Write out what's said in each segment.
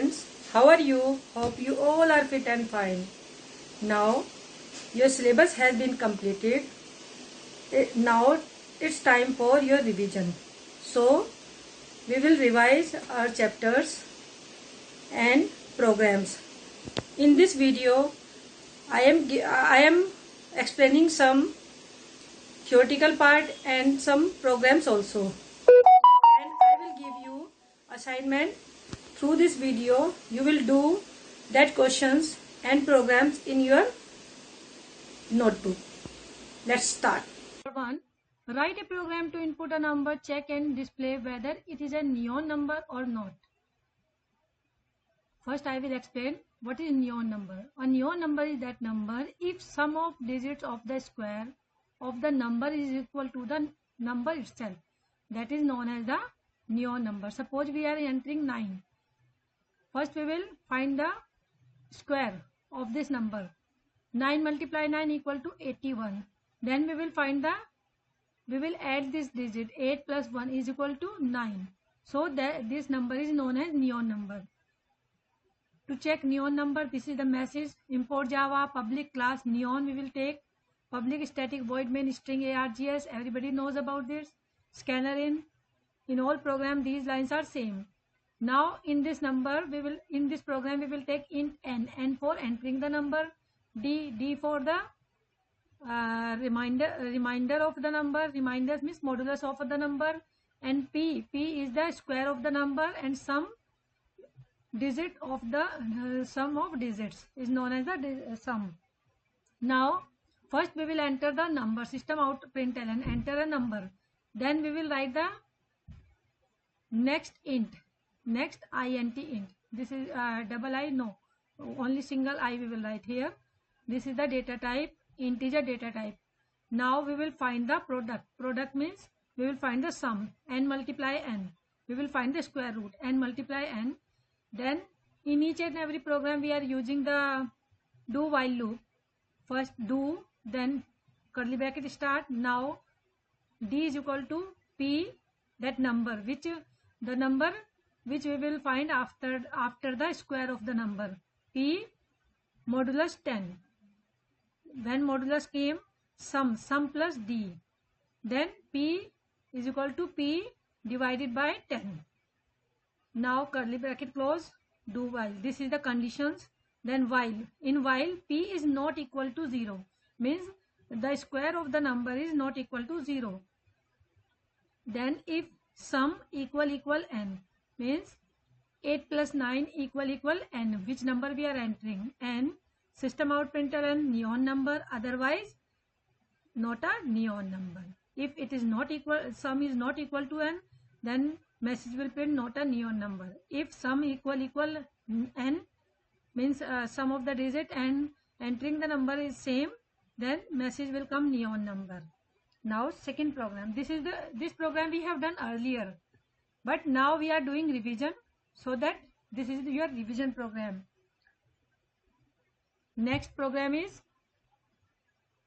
Friends, how are you? Hope you all are fit and fine. Now your syllabus has been completed. Now it's time for your revision. So we will revise our chapters and programs. In this video, I am explaining some theoretical part and some programs also. And I will give you assignment. Through this video, you will do that questions and programs in your notebook. Let's start. 1. Write a program to input a number, check and display whether it is a neon number or not. First, I will explain what is neon number. A neon number is that number if sum of digits of the square of the number is equal to the number itself. That is known as the neon number. Suppose we are entering 9. First we will find the square of this number. 9 multiply 9 equal to 81. Then we will add this digit. 8 plus 1 is equal to 9. So this number is known as neon number. To check neon number, this is the message. Import Java public class neon we will take. Public static void main string args. Everybody knows about this. Scanner in all program these lines are same. Now in this program we will take int n for entering the number, d for the reminder of the number. Reminders means modulus of the number, and p is the square of the number, and sum digit of the sum of digits is known as the sum. Now first we will enter the number. System out println enter a number. Then we will write the next int. Next int int. This is double I, no, only single I we will write here. This is the data type, integer data type. Now we will find the product. Product means we will find the sum, n multiply n. We will find the square root, n multiply n. Then in each and every program we are using the do while loop. First do, then curly bracket start. Now d is equal to p, that number which we will find after the square of the number, p modulus 10. When modulus came, sum plus d, then p is equal to p divided by 10. Now curly bracket close, do while. This is the conditions. Then while. In while p is not equal to 0, means the square of the number is not equal to 0. Then if sum equal n, means 8 plus 9 equal n, which number we are entering, n. System out println neon number, otherwise not a neon number. If it is not equal, sum is not equal to n, then message will print not a neon number. If sum equal n, means sum of the digit and entering the number is same, then message will come neon number. Now second program. This program we have done earlier, but now we are doing revision, so that this is your revision program. Next program is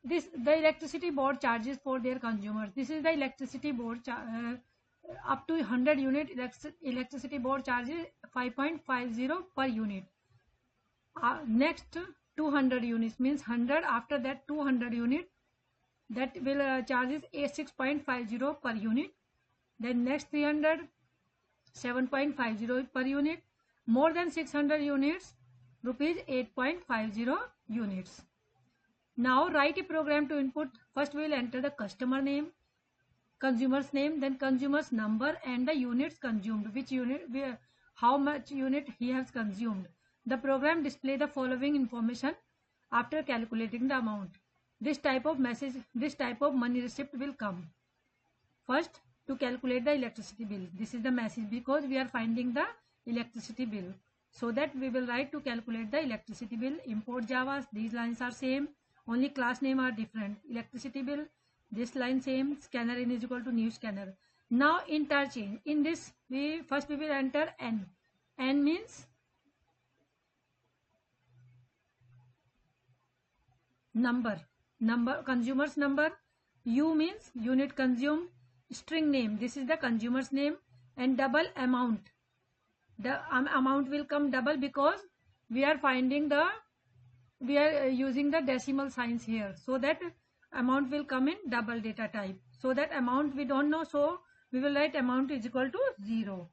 this, the electricity board charges for their consumers. This is the electricity board up to 100 unit electricity board charges 5.50 per unit. Next 200 units means 100, after that 200 unit, that will charges 6.50 per unit. Then next 300, 7.50 per unit. More than 600 units, rupees 8.50 units. Now write a program to input. First we will enter the customer name, consumer's name, then consumer's number and the units consumed, which unit, how much unit he has consumed. The program display the following information after calculating the amount. This type of money receipt will come. First, to calculate the electricity bill. This is the message, because we are finding the electricity bill. So that we will write to calculate the electricity bill. Import Java, these lines are same, only class name are different. Electricity bill, this line same. Scanner in is equal to new scanner. Now interchange. In this, we will enter n. N means number, consumer's number. U means unit consumed. String name, this is the consumer's name. And double amount, the amount will come double because we are using the decimal signs here, so that amount will come in double data type. So that amount we don't know, so we will write amount is equal to 0.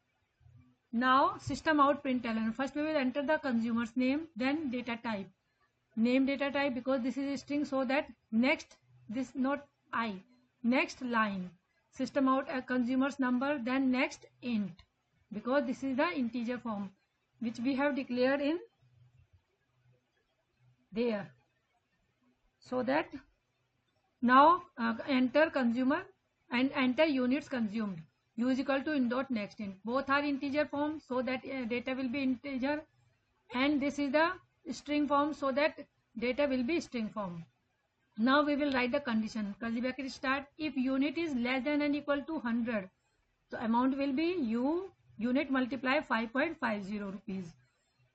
Now system out println. First we will enter the consumer's name, then data type. Name data type because this is a string, so that next, this not I, next line system out a consumer's number, then next int, because this is the integer form which we have declared in there. So that now enter consumer and enter units consumed. U is equal to in dot next int. Both are integer form, so that data will be integer, and this is the string form, so that data will be string form. Now we will write the condition. Curly bracket start. If unit is less than and equal to 100, so amount will be unit multiply 5.50 rupees.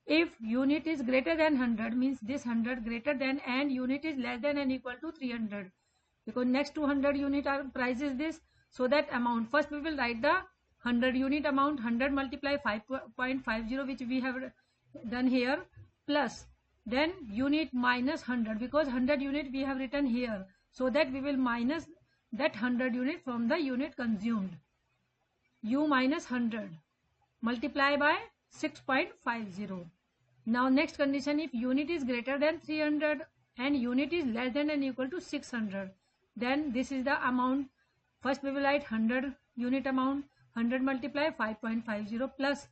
If unit is greater than 100, means this 100 greater than, and unit is less than and equal to 300, because next 200 unit are price is this, so that amount, first we will write the 100 unit amount, 100 multiply 5.50 which we have done here, plus then unit minus 100, because 100 unit we have written here, so that we will minus that 100 unit from the unit consumed. U minus 100 multiply by 6.50. Now next condition, if unit is greater than 300 and unit is less than and equal to 600, then this is the amount. First we will write 100 unit amount, 100 multiply 5.50 plus,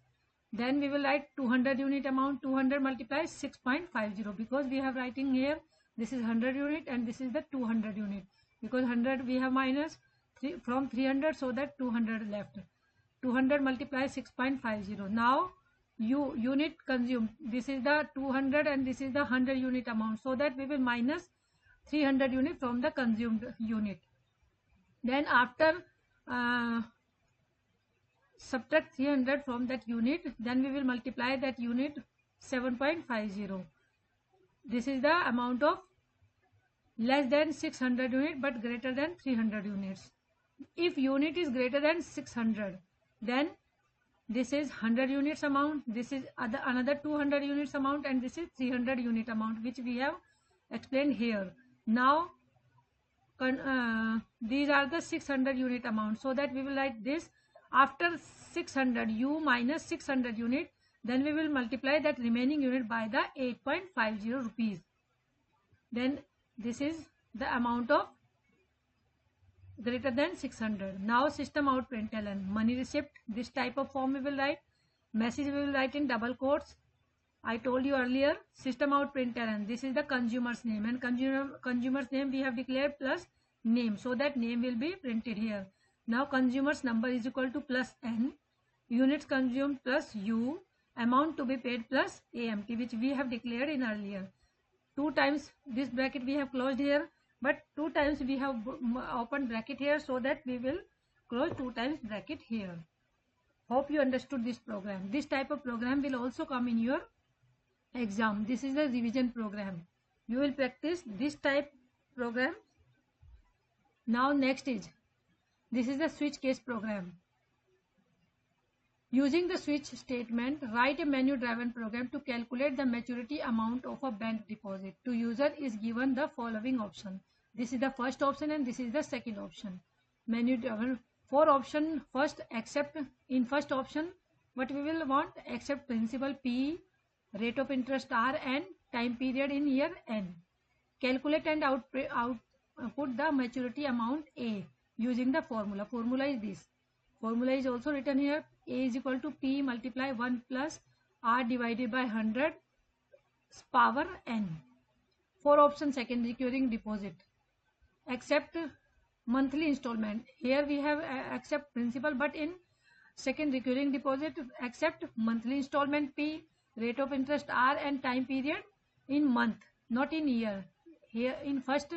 then we will write 200 unit amount, 200 multiply 6.50, because we have writing here this is 100 unit and this is the 200 unit, because 100 we have minus from 300, so that 200 left. 200 multiply 6.50. Now unit consumed, this is the 200 and this is the 100 unit amount, so that we will minus 300 unit from the consumed unit. Then after subtract 300 from that unit, then we will multiply that unit 7.50. This is the amount of less than 600 unit but greater than 300 units. If unit is greater than 600, then this is 100 units amount, this is another 200 units amount, and this is 300 unit amount, which we have explained here. Now these are the 600 unit amount, so that we will write this after 600 u minus 600 unit, then we will multiply that remaining unit by the 8.50 rupees. Then this is the amount of greater than 600. Now system out println. Money receipt, this type of form we will write. Message we will write in double quotes. I told you earlier, system out println. This is the consumer's name, and consumer's name we have declared plus name, so that name will be printed here. Now consumer's number is equal to plus n, units consumed plus u, amount to be paid plus AMT, which we have declared in earlier. 2 times this bracket we have closed here, but 2 times we have opened bracket here, so that we will close 2 times bracket here. Hope you understood this program. This type of program will also come in your exam. This is the revision program. You will practice this type program. Now next is, this is the switch case program. Using the switch statement, write a menu driven program to calculate the maturity amount of a bank deposit. To user is given the following option. This is the first option and this is the second option. Menu driven, 4 option. First, accept. In first option, what we will want? Accept principal P, rate of interest R, and time period in year N. Calculate and output the maturity amount A using the formula. Formula is this. Formula is also written here. A is equal to P multiply 1 plus R divided by 100 power N. 4 option, second, recurring deposit. Accept monthly installment. Here we have accept principal, but in second recurring deposit, accept monthly installment P, rate of interest R, and time period in month, not in year. Here in first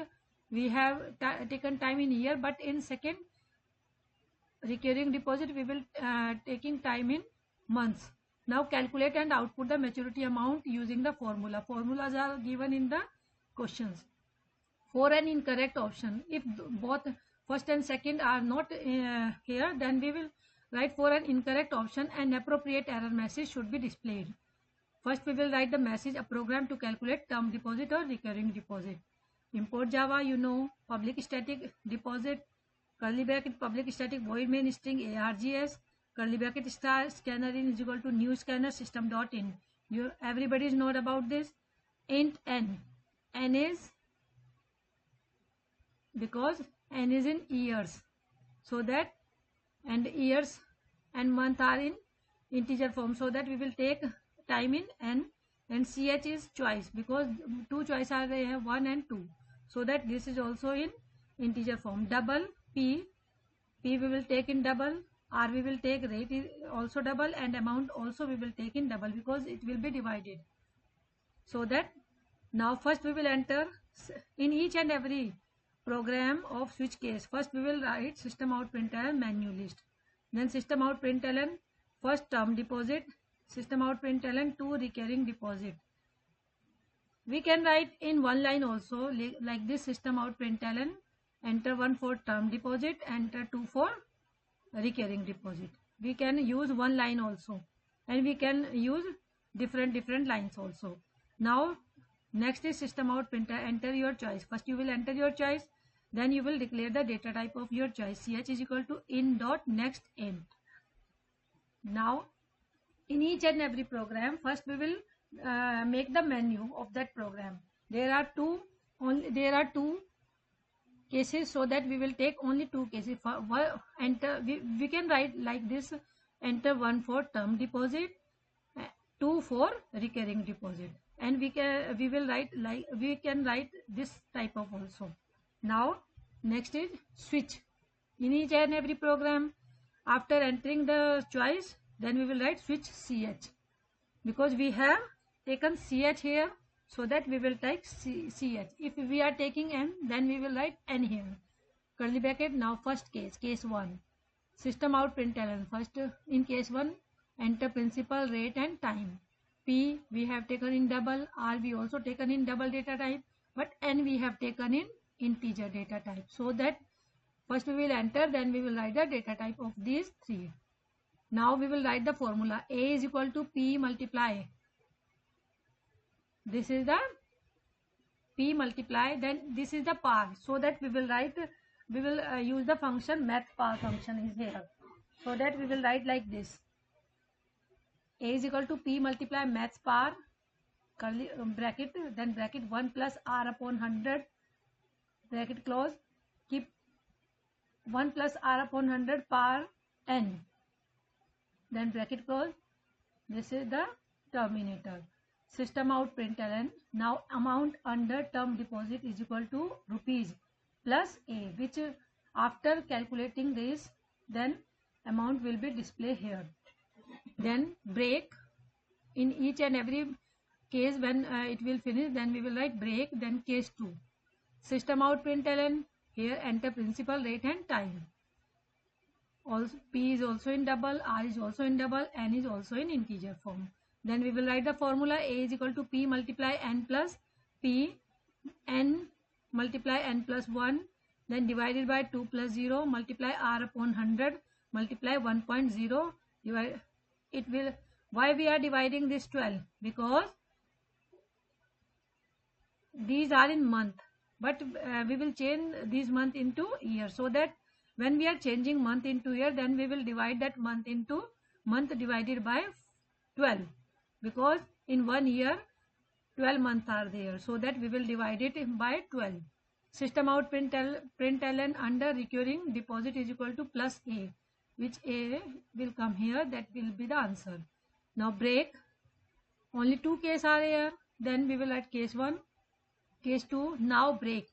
we have taken time in year, but in second recurring deposit we will taking time in months. Now calculate and output the maturity amount using the formula. Formulas are given in the questions. For an incorrect option, if both first and second are not here, then we will Right, for an incorrect option, an appropriate error message should be displayed. First, we will write the message, a program to calculate term deposit or recurring deposit. Import Java, you know, public static deposit, curly bracket public static void main string args, curly bracket star scanner in is equal to new scanner system dot in. Everybody knows about this. Int n is because n is in years, so that, and years and month are in integer form, so that we will take time in n, and ch is choice because two choice are there, 1 and 2, so that this is also in integer form. Double p we will take in double, r we will take, rate is also double, and amount also we will take in double because it will be divided. So that now first we will enter in each and every program of switch case. First we will write system out println menu list, then system out println first term deposit, system out println 2 recurring deposit. We can write in one line also like this, system out println enter 1 for term deposit, enter 2 for recurring deposit. We can use one line also, and we can use different lines also. Now next is system out printer, enter your choice. First you will enter your choice, then you will declare the data type of your choice. Ch is equal to in dot next int. Now in each and every program, first we will make the menu of that program. There are two cases, so that we will take only two cases. For enter, we can write like this, enter 1 for term deposit, 2 for recurring deposit, and we can write this type of also. Now next is switch. In each and every program, after entering the choice, then we will write switch ch, because we have taken ch here, so that we will type ch. If we are taking n, then we will write n here. Curly bracket. Now first case 1, system out println. First in case 1, enter principal, rate and time. P we have taken in double, r we also taken in double data type, but n we have taken in integer data type. So that first we will enter, then we will write the data type of these three. Now we will write the formula. A is equal to P multiply. This is the P multiply, then this is the par. So that we will write, we will use the function math par function is here. So that we will write like this. A is equal to P multiply maths par, curly bracket, then bracket 1 plus r upon 100, bracket close, keep 1 plus r upon 100 par n, then bracket close. This is the terminator. System out println. Now amount under term deposit is equal to rupees plus a, which after calculating this, then amount will be displayed here. Then break. In each and every case, when it will finish, then we will write break, then case 2. System out println. Here enter principal, rate and time. Also P is also in double, R is also in double, N is also in integer form. Then we will write the formula. A is equal to P multiply N plus P, N multiply N plus 1, then divided by 2 plus 0, multiply R upon 100, multiply 1.0, divide, it will, why we are dividing this 12? Because these are in month, but we will change these month into year, so that when we are changing month into year, then we will divide that month into month divided by 12, because in 1 year 12 months are there, so that we will divide it by 12. System out println under recurring deposit is equal to plus a, which a will come here, that will be the answer. Now break, only two cases are here, then we will write case 1, case 2. Now break,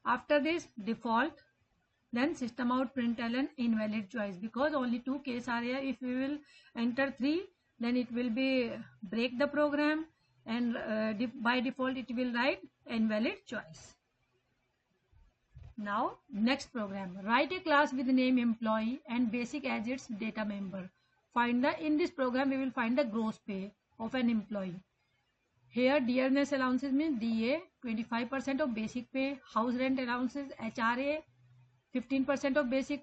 after this default, then system out println invalid choice, because only two cases are here. If we will enter 3, then it will be break the program, and by default it will write invalid choice. Now next program, write a class with name employee and basic as its data member. In this program we will find the gross pay of an employee. Here dearness allowances means DA, 25% of basic pay, house rent allowances HRA, 15% of basic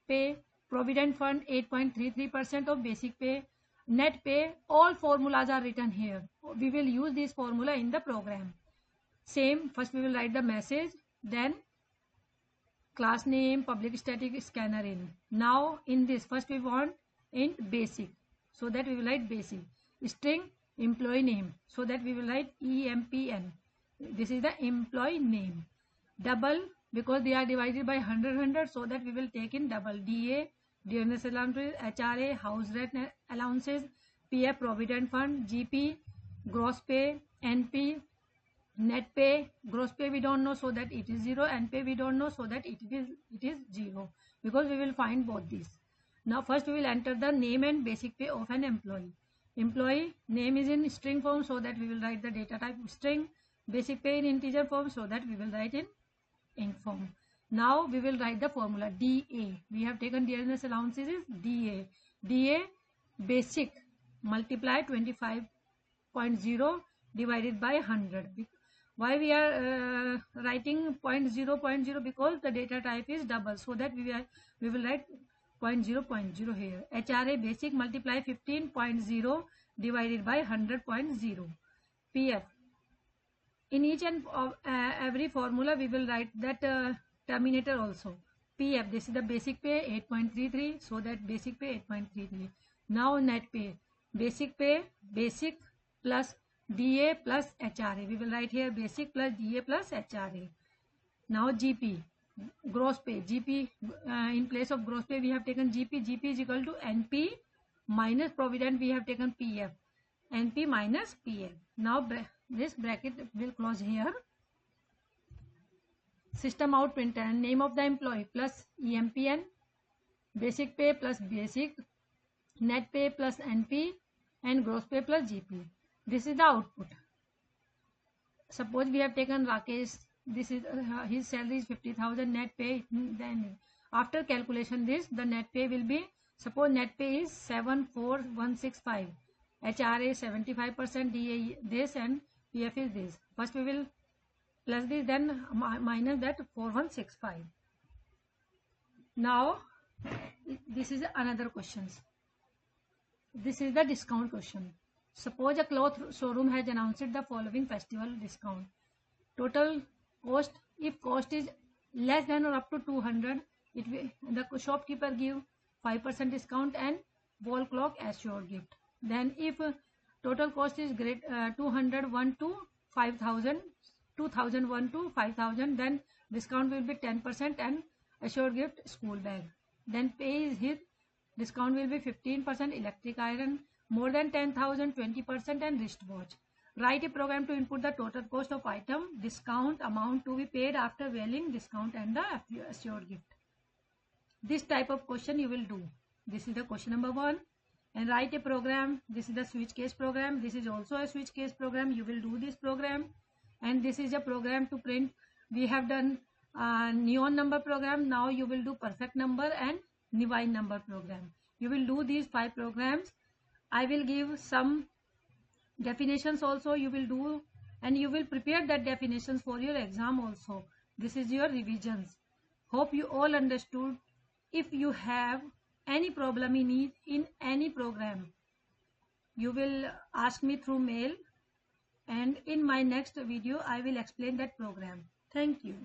pay, provident fund 8.33% of basic pay, net pay, all formulas are written here. We will use this formula in the program. Same, first we will write the message, then class name, public static, scanner in. Now in this, first we want int basic, so that we will write basic. String employee name, so that we will write EMPN. This is the employee name. Double, because they are divided by 100, so that we will take in double. DA, dearness allowances, HRA, house rent allowances, PF, provident fund, GP, gross pay, NP, net pay. Gross pay we don't know, so that it is 0, and pay we don't know, so that it is 0, because we will find both these. Now first we will enter the name and basic pay of an employee. Employee name is in string form, so that we will write the data type string. Basic pay in integer form, so that we will write in int form. Now we will write the formula DA. We have taken dearness allowances is DA. DA basic multiply 25.0 divided by 100. Why we are writing 0.0, because the data type is double, so that we will write 0.0 here. HRA basic multiply 15.0 divided by 100.0. PF. In each and every formula we will write that terminator also. PF, this is the basic pay 8.33, so that basic pay 8.33. Now net pay, basic pay, basic plus DA plus HRA. We will write here basic plus DA plus HRA. Now GP, gross pay. GP, in place of gross pay we have taken GP. GP is equal to NP minus provident, we have taken PF. NP minus PF. Now this bracket will close here. System out printer, name of the employee plus EMPN, basic pay plus basic, net pay plus NP, and gross pay plus GP. This is the output. Suppose we have taken Rakesh, this is his salary is 50,000, net pay, then after calculation this, the net pay will be, suppose net pay is 74165, HRA 75%, DA this, and PF is this. First we will plus this, then minus that 4165. Now this is another question. This is the discount question. Suppose a cloth showroom has announced the following festival discount. Total cost, if cost is less than or up to 200, it will, the shopkeeper give 5% discount and wall clock as sure gift. Then if total cost is 201 to 5,000, 2001 to 5,000, then discount will be 10% and assured gift school bag. Then pay is his, discount will be 15%, electric iron, more than 10,000, 20%, and wristwatch. Write a program to input the total cost of item, discount, amount to be paid after veiling, discount, and the assured gift. This type of question you will do. This is the question number 1. And write a program. This is the switch case program. This is also a switch case program. You will do this program. And this is a program to print. We have done neon number program. Now you will do perfect number and Nevine number program. You will do these 5 programs. I will give some definitions also you will do, and you will prepare that definitions for your exam also. This is your revisions. Hope you all understood. If you have any problem in any program, you will ask me through mail, and in my next video I will explain that program. Thank you.